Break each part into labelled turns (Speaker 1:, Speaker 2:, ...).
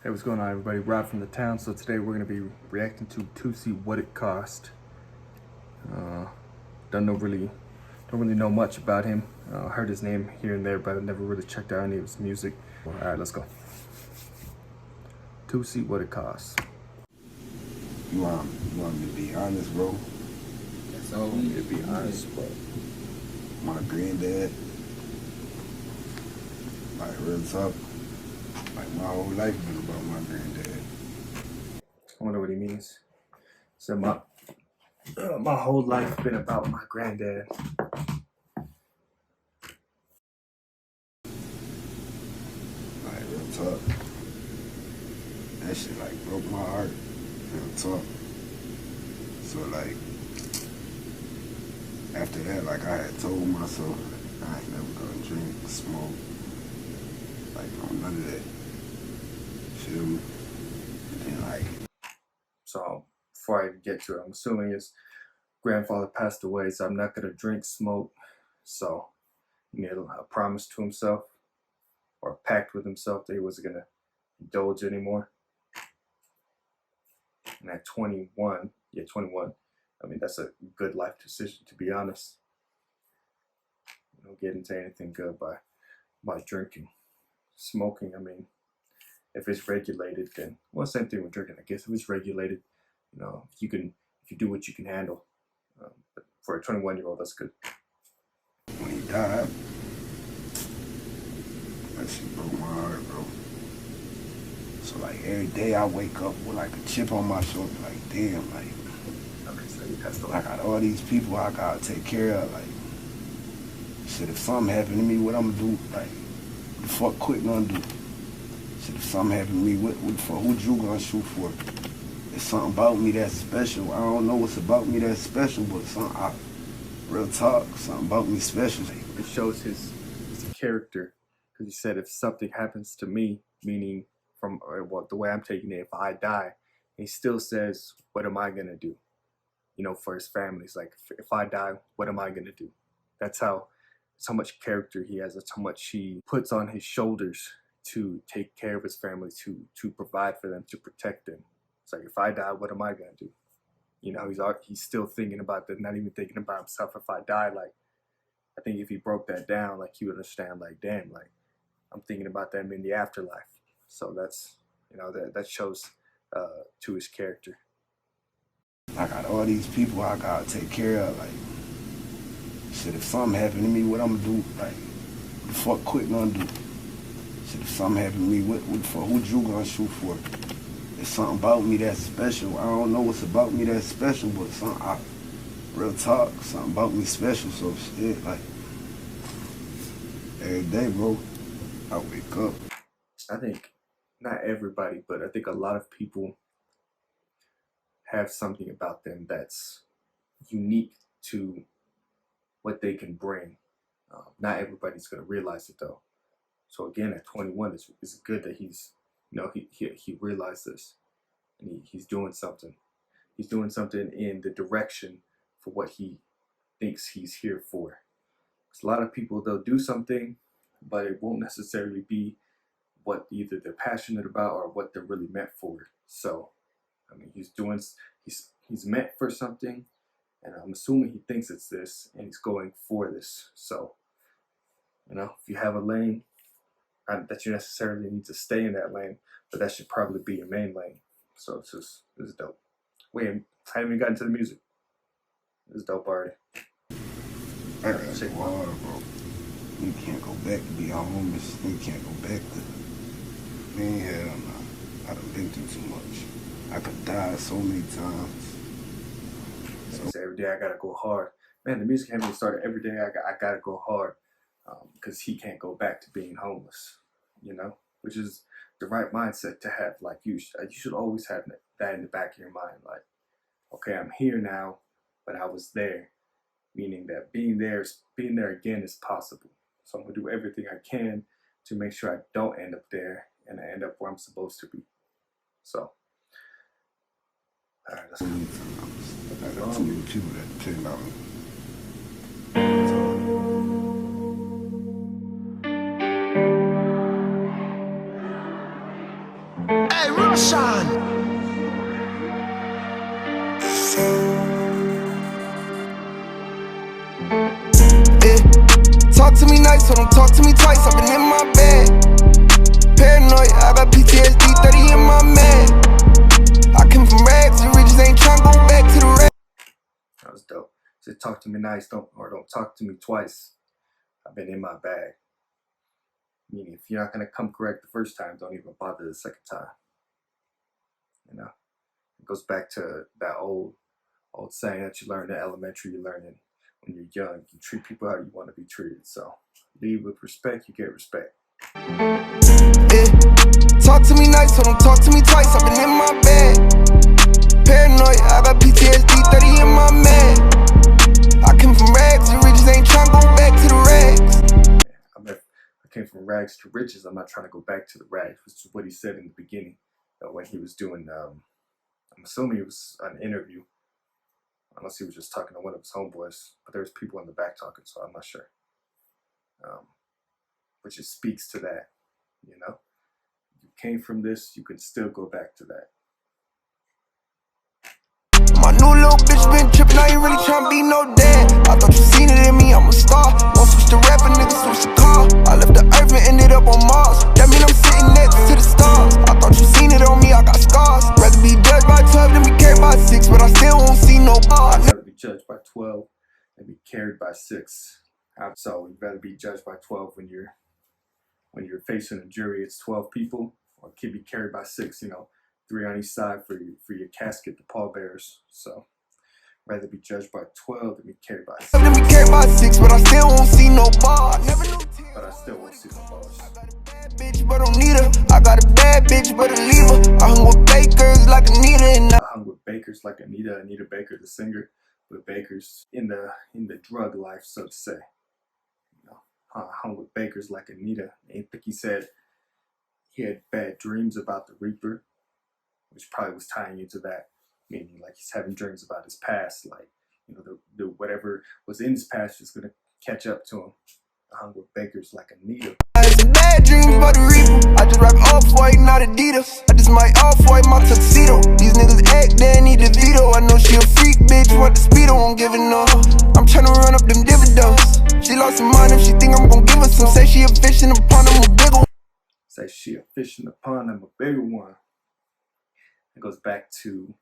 Speaker 1: Hey, what's going on, everybody? Rob from the town. So today we're going to be reacting to Toosii, What It Cost. Don't really know much about him. Heard his name here and there, but I never really checked out any of his music. All right, let's go. Toosii, What It Cost.
Speaker 2: You want me to be honest, bro?
Speaker 1: That's all. To be honest, bro.
Speaker 2: My granddad, like real talk, like my whole life been about my granddad.
Speaker 1: I wonder what he means. So my whole life been about my granddad.
Speaker 2: Like real talk. That shit like broke my heart. Real talk. So like after that, like I had told myself I ain't never gonna drink, smoke, like none of that. Feel me? And then like
Speaker 1: So before I get to it, I'm assuming his grandfather passed away, so I'm not gonna drink, smoke. So he made a promise to himself, or a pact with himself, that he wasn't gonna indulge anymore. And at 21, I mean, that's a good life decision, to be honest. You don't get into anything good by drinking. Smoking, I mean, if it's regulated, then, well, same thing with drinking, I guess. If it's regulated, if you do what you can handle. But for a 21-year-old, that's good.
Speaker 2: when he died, that shit broke my heart, bro. So like every day I wake up with like a chip on my shoulder, like damn, like
Speaker 1: Okay, so you passed away.
Speaker 2: I got all these people I gotta take care of, like shit, if something happened to me, what I'm gonna do? Like, what the fuck Quick gonna do? Shit, if something happened to me, what you gonna shoot for? It's something about me that's special. I don't know what's about me that's special, but real talk, something about me special.
Speaker 1: It shows his character, because he said if something happens to me, meaning from the way I'm taking it, if I die, he still says, what am I gonna do? For his family. It's like, if I die, what am I gonna do? That's how much character he has. That's how much he puts on his shoulders to take care of his family, to provide for them, to protect them. It's like, if I die, what am I gonna do? He's still thinking about that, not even thinking about himself. If I die, like, I think if he broke that down, like, he would understand, like, damn, like, I'm thinking about them in the afterlife. So that's, that shows to his character.
Speaker 2: I got all these people I gotta take care of, like shit, if something happened to me, what I'm gonna do? Like, what the fuck Quick gonna do? Shit, if something happened to me, who you gonna shoot for? It's something about me that's special. I don't know what's about me that's special, but real talk, something about me special. So shit, like every day, bro, I wake up.
Speaker 1: I think not everybody, but I think a lot of people have something about them that's unique to what they can bring. Not everybody's going to realize it, though. So again, at 21, it's good that he realized this, and he's doing something. He's doing something in the direction for what he thinks he's here for. Because a lot of people, they'll do something, but it won't necessarily be what either they're passionate about or what they're really meant for. So, I mean, he's meant for something, and I'm assuming he thinks it's this, and he's going for this. So, if you have a lane, not that you necessarily need to stay in that lane, but that should probably be your main lane. So it's dope. Wait, I haven't even gotten to the music. It's dope already.
Speaker 2: I gotta say, water, bro. You can't go back to be homeless. You can't go back to. Man, hell no. I done been through too much. I could die so many times.
Speaker 1: So every day I gotta go hard. Man, the music had me started every day. I gotta go hard, because he can't go back to being homeless. Which is the right mindset to have. Like, you should always have that in the back of your mind. Like, okay, I'm here now, but I was there. Meaning that being there again is possible. So I'm gonna do everything I can to make sure I don't end up there and I end up where I'm supposed to be. So, all right, let's go.
Speaker 2: I got too many people that depend on me. Hey, Roshan! Talk to me nice, so don't talk to me twice. I've been in my bed. Paranoid, I got PTSD 30 in my man. I came from rags to riches, ain't tryna go back to the rags.
Speaker 1: That was dope. Said talk to me nice, don't talk to me twice. I've been in my bag. Meaning if you're not gonna come correct the first time, don't even bother the second time. You know? It goes back to that old saying that you learn in elementary, you learn it when you're young. You treat people how you want to be treated. So lead with respect, you get respect.
Speaker 2: Talk to me nice, so don't talk to me twice. I've been in my bed. Paranoid, I got PTSD 30 in my man. I came from rags to riches, ain't tryna go back to the rags.
Speaker 1: I came from rags to riches. I'm not trying to go back to the rags, which is what he said in the beginning when he was doing. I'm assuming it was an interview, unless he was just talking to one of his homeboys. But there's people in the back talking, so I'm not sure. But just speaks to that, you know. You came from this, you can still go back to that.
Speaker 2: My new little bitch been trippin', I ain't really tryna be no dad. I thought you seen it in me, I'm a star. Won't switch to rapping, nigga, switch to car. I left the earth and ended up on Mars. That mean I'm sitting next to the stars. I thought you seen it on me, I got scars. Rather be judged by 12 than be carried by 6, but I still won't see no bar.
Speaker 1: I'd rather be judged by 12 than be carried by 6. So you'd rather be judged by 12 when you're facing a jury, it's 12 people, or it could be carried by 6, you know, 3 on each side for your casket, the pallbearers. So rather be judged by 12 than be carried by 6.
Speaker 2: Than be carried by 6, but I still won't see no bar.
Speaker 1: But I still won't see no bars.
Speaker 2: I got a bad bitch, but don't need her. I got a bad bitch, but a leaver. I hung with bakers like Anita, and
Speaker 1: I hung with bakers like Anita Baker, the singer, with bakers in the drug life, so to say. You know, I hung with bakers like Anita. I think he said he had bad dreams about the Reaper, which probably was tying into that, meaning like he's having dreams about his past, like, you know, the whatever was in his past is gonna catch up to him. I hung with bakers like Anita.
Speaker 2: I had some bad dreams about the Reaper. I just rock Off-White, not Adidas. I just might Off-White my tuxedo. These niggas act, they need a veto. I know she a freak, bitch, want the speedo, won't give it no. I'm tryna run up them dividends. She lost her mind if she think I'm gon' give her some. Say she a fish in the pond, I'm a bigger one.
Speaker 1: Say she a fish in the pond, I'm a bigger one. It goes back to,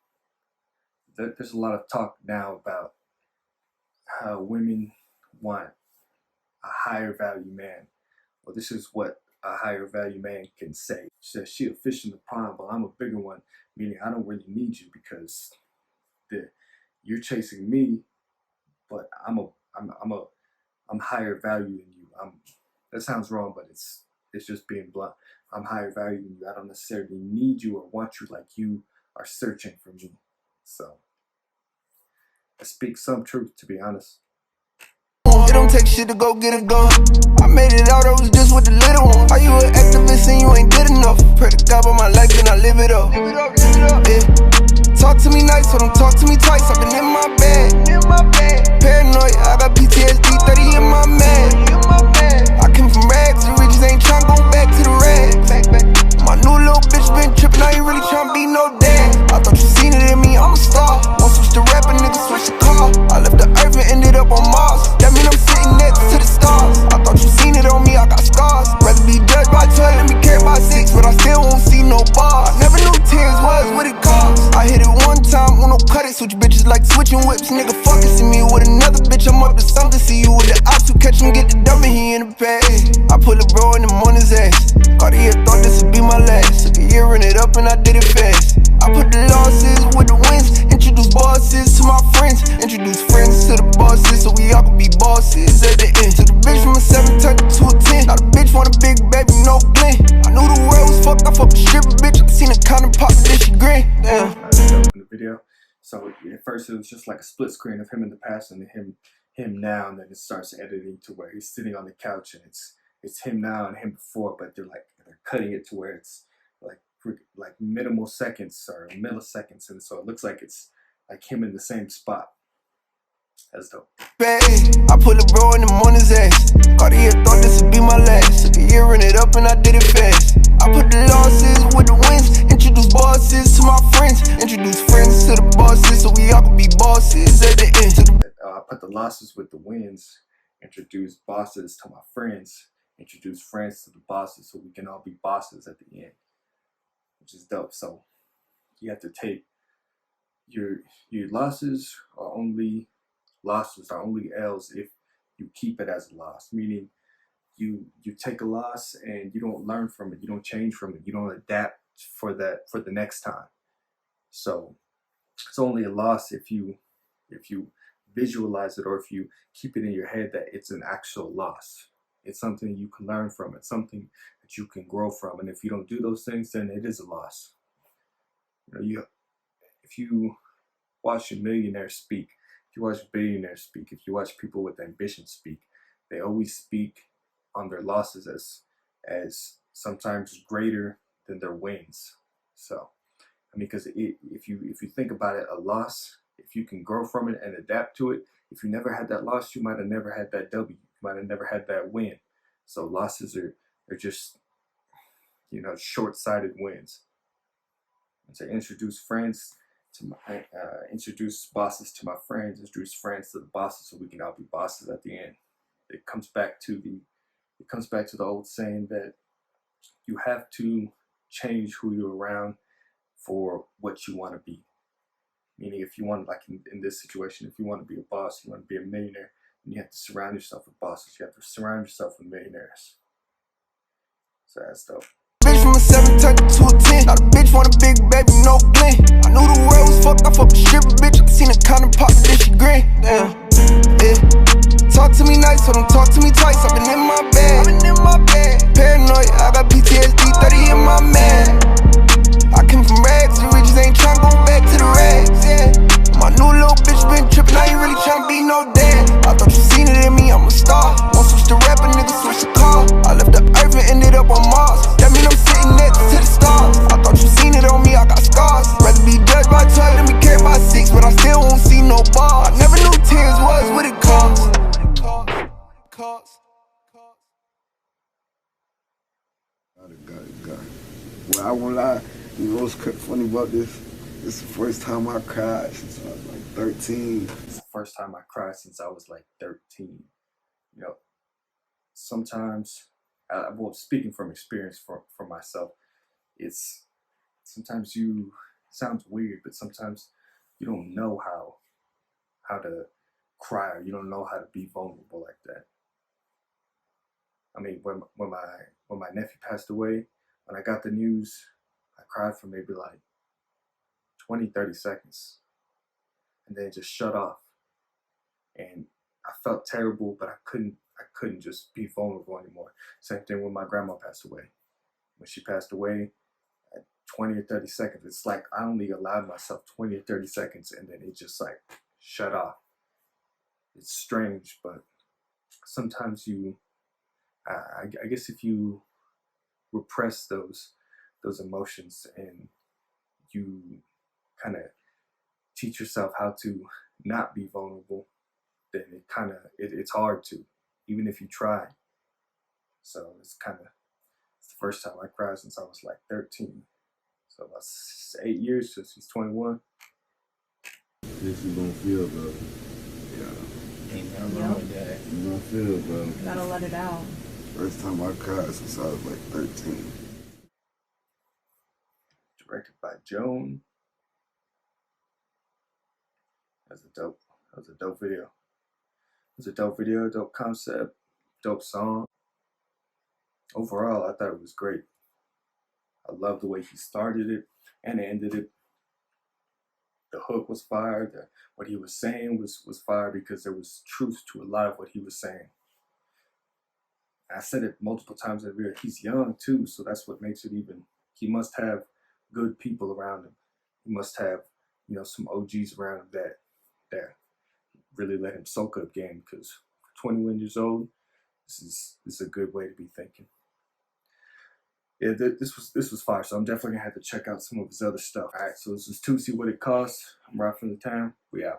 Speaker 1: there's a lot of talk now about how women want a higher value man. Well, this is what a higher value man can say. She says she a fish in the pond, but I'm a bigger one, meaning I don't really need you because you're chasing me, but I'm higher value than you. That sounds wrong, but it's just being blunt. I'm higher value than you. I don't necessarily need you or want you like you are searching for me. So I speak some truth, to be honest.
Speaker 2: It don't take shit to go get a gun. I made it out, I was just with the little one. Are you an activist and you ain't good enough? Pray to God about my life and I live it up. Yeah. Talk to me nice, so don't talk to me twice. I've been in my bed. Paranoid, I got PTSD 30 in my man. I came from rags to riches, ain't tryna go back to the rags. My new little bitch been trippin', I ain't really tryna be no dad. I thought you seen it in me, I'm a star. Won't switch to rapping, nigga, switch to car. I left the earth and ended up on Mars. That mean I'm sitting next to the stars. I thought you seen it on me, I got scars. Rather be judged by 12 than be carried by 6, but I still won't see no bar. I never knew tears was what it cost. I hit it one time, Uno cut it, switch bitches like switching whips. Nigga fucking see me with another bitch, I'm up to something. See you with the ops who catch him, get the dumb and he in the past. I put a bro in him on his ass. Cartier thought this would be my last. Took a year, ran it up and I did it fast. I put the losses with the wins. Introduce bosses to my friends. Introduce friends to the bosses so we all can be bosses at the end. Took the bitch from a 7 turned it to a 10. Now the bitch want a big baby, no Glenn. I knew the world was fucked, I fucked a stripper bitch. I seen her kinda pop, then she grin. Damn.
Speaker 1: In the video. So at first it was just like a split screen of him in the past and him now, and then it starts editing to where he's sitting on the couch and it's him now and him before, but they're cutting it to where it's like minimal seconds or milliseconds, and so it looks like it's like him in the same spot. That's dope.
Speaker 2: I put a bro in him on his ass. Cartier thought this would be my last. Took a year, ran it up and I did it fast.
Speaker 3: I put the losses with the wins. Introduce bosses to my friends. Introduce friends to the bosses so we all can be bosses at the end.
Speaker 1: I put the losses with the wins. Introduce bosses to my friends. Introduce friends to the bosses so we can all be bosses at the end, which is dope. So you have to take your losses are only L's if you keep it as a loss, meaning you take a loss and you don't learn from it, you don't change from it, you don't adapt for the next time. So it's only a loss if you visualize it, or if you keep it in your head that it's an actual loss. It's something you can learn from. It's something that you can grow from. And if you don't do those things, then it is a loss. If you watch millionaires speak, if you watch billionaires speak, if you watch people with ambition speak, they always speak on their losses as sometimes greater than their wins. So, I mean, because if you think about it, a loss, if you can grow from it and adapt to it, if you never had that loss, you might have never had that W. You might have never had that win. So losses are just, short-sighted wins. And to introduce friends to my, introduce bosses to my friends, introduce friends to the bosses so we can all be bosses at the end. It comes back to the old saying that you have to change who you're around for what you want to be. Meaning, if you want, like in this situation, if you want to be a boss, you want to be a millionaire, then you have to surround yourself with bosses. You have to surround yourself with millionaires. So that's dope.
Speaker 3: Bitch from a 7 turned to a 10. Now the bitch want a big baby, no blend. I knew the world was fucked. I fucked a stripper, bitch. I seen a condom pop, then she grin. Damn, yeah. Talk to me nice, so don't talk to me twice. I've been in my bed. Paranoid, I got PTSD, 30 in my man. I came from rags, the riches ain't tryna go back to the rags, yeah. My new little bitch been trippin', I ain't really tryna be no dad. I thought you seen it in me, I'm a star. Won't switch to rap, a nigga switch to car. I left the earth and ended up on Mars. That mean I'm sitting next to the stars. I thought you seen it on me, I got scars. Rather be judged by 12 than be carried by 6, but I still won't see no bar. I never knew tears was what it cost.
Speaker 2: Got it. Well, I won't lie. You know what's funny about this? It's the first time I cried since I was like 13.
Speaker 1: It's the first time I cried since I was like 13. Sometimes, well, speaking from experience for myself, it's sometimes sounds weird, but sometimes you don't know how to cry, or you don't know how to be vulnerable like that. I mean, when my nephew passed away, when I got the news, I cried for maybe like 20-30 seconds, and then it just shut off. And I felt terrible, but I couldn't just be vulnerable anymore. Same thing when my grandma passed away. When she passed away, at 20 or 30 seconds, it's like I only allowed myself 20 or 30 seconds, and then it just like shut off. It's strange, but sometimes I guess if you repress those emotions and you kind of teach yourself how to not be vulnerable, then it's hard to, even if you try. So it's the first time I cried since I was like 13. So about 8 years since he's 21.
Speaker 2: This you gonna feel, bro. Yeah.
Speaker 4: Ain't nothing wrong with that.
Speaker 2: You gonna feel, bro.
Speaker 4: You gotta let it out.
Speaker 2: First time I cried since I was like 13.
Speaker 1: Directed by Joan. That was a dope video. It was a dope video, dope concept, dope song. Overall, I thought it was great. I love the way he started it and ended it. The hook was fire. What he was saying was fire, because there was truth to a lot of what he was saying. I said it multiple times in the video. He's young too, so that's what makes it even. He must have good people around him. He must have, some OGs around him that really let him soak up game. Because 21 years old, this is a good way to be thinking. Yeah, this was fire. So I'm definitely gonna have to check out some of his other stuff. All right, so this is Toosii, What It Costs. I'm right from the town. We out.